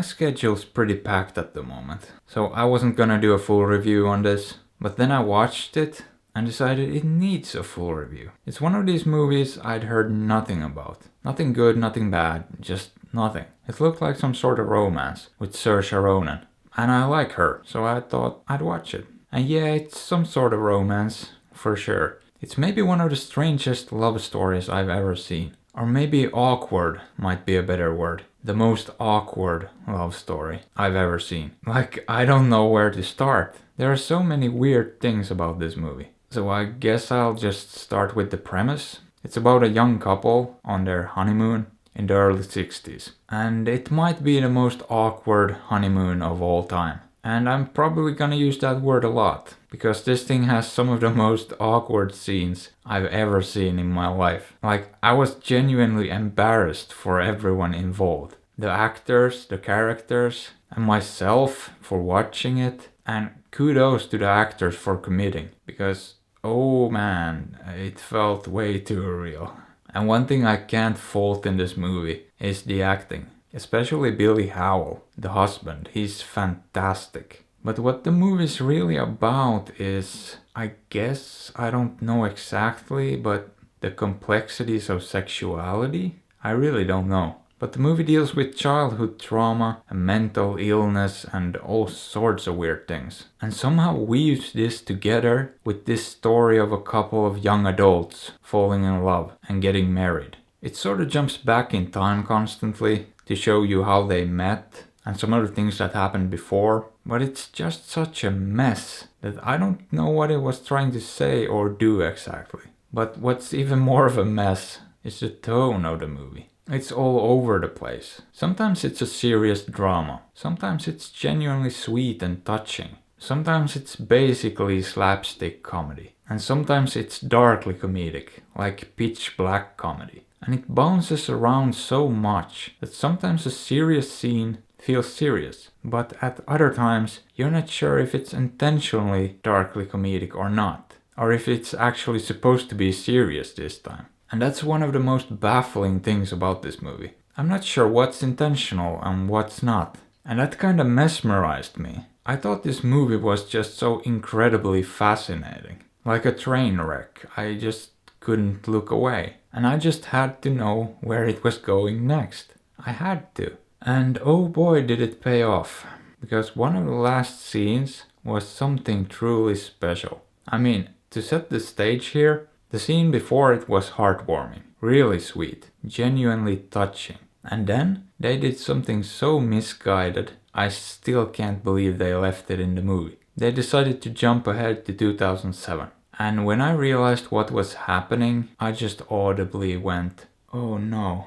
schedule's pretty packed at the moment, so I wasn't gonna do a full review on this, but then I watched it and decided it needs a full review. It's one of these movies I'd heard nothing about. Nothing good, nothing bad, just nothing. It looked like some sort of romance with Saoirse Ronan, and I like her, so I thought I'd watch it. And yeah, it's some sort of romance, for sure. It's maybe one of the strangest love stories I've ever seen. Or maybe awkward might be a better word. The most awkward love story I've ever seen. Like, I don't know where to start. There are so many weird things about this movie. So I guess I'll just start with the premise. It's about a young couple on their honeymoon in the early 60s. And it might be the most awkward honeymoon of all time. And I'm probably gonna use that word a lot, because this thing has some of the most awkward scenes I've ever seen in my life. Like, I was genuinely embarrassed for everyone involved. The actors, the characters, and myself for watching it. And kudos to the actors for committing, because oh man, it felt way too real. And one thing I can't fault in this movie is the acting. Especially Billy Howle, the husband. He's fantastic. But what the movie's really about is, I guess, I don't know exactly, but the complexities of sexuality? I really don't know. But the movie deals with childhood trauma and mental illness and all sorts of weird things. And somehow weaves this together with this story of a couple of young adults falling in love and getting married. It sort of jumps back in time constantly to show you how they met and some of the things that happened before. But it's just such a mess that I don't know what it was trying to say or do exactly. But what's even more of a mess is the tone of the movie. It's all over the place. Sometimes it's a serious drama. Sometimes it's genuinely sweet and touching. Sometimes it's basically slapstick comedy. And sometimes it's darkly comedic, like pitch black comedy. And it bounces around so much that sometimes a serious scene feels serious, but at other times you're not sure if it's intentionally darkly comedic or not, or if it's actually supposed to be serious this time. And that's one of the most baffling things about this movie. I'm not sure what's intentional and what's not, and that kind of mesmerized me. I thought this movie was just so incredibly fascinating. Like a train wreck, I just couldn't look away. And I just had to know where it was going next. I had to. And oh boy did it pay off. Because one of the last scenes was something truly special. I mean, to set the stage here, the scene before it was heartwarming, really sweet, genuinely touching. And then they did something so misguided, I still can't believe they left it in the movie. They decided to jump ahead to 2007. And when I realized what was happening, I just audibly went, oh no.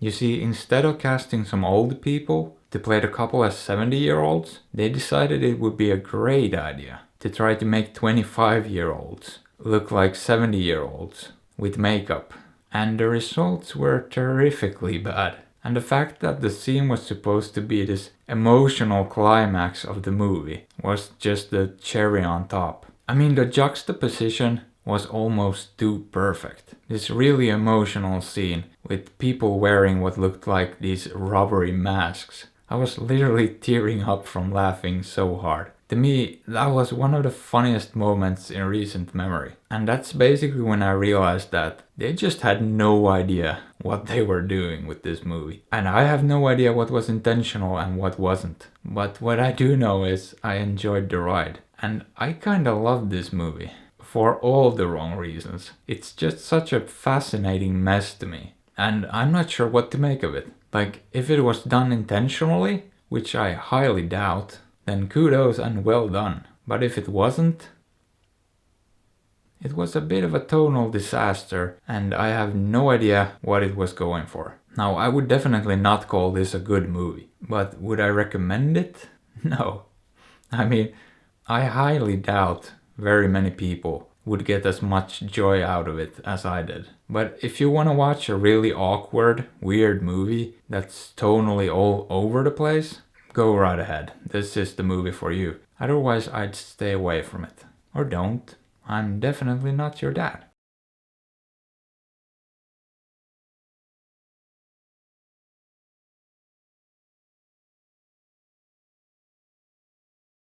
You see, instead of casting some old people to play the couple as 70-year-olds, they decided it would be a great idea to try to make 25-year-olds look like 70-year-olds with makeup. And the results were terrifically bad. And the fact that the scene was supposed to be this emotional climax of the movie was just the cherry on top. I mean, the juxtaposition was almost too perfect. This really emotional scene with people wearing what looked like these rubbery masks. I was literally tearing up from laughing so hard. To me, that was one of the funniest moments in recent memory. And that's basically when I realized that they just had no idea what they were doing with this movie. And I have no idea what was intentional and what wasn't. But what I do know is I enjoyed the ride. And I kinda love this movie. For all the wrong reasons. It's just such a fascinating mess to me. And I'm not sure what to make of it. Like, if it was done intentionally, which I highly doubt, then kudos and well done. But if it wasn't, it was a bit of a tonal disaster and I have no idea what it was going for. Now, I would definitely not call this a good movie, but would I recommend it? No. I mean, I highly doubt very many people would get as much joy out of it as I did. But if you want to watch a really awkward, weird movie that's tonally all over the place, go right ahead. This is the movie for you. Otherwise, I'd stay away from it. Or don't. I'm definitely not your dad.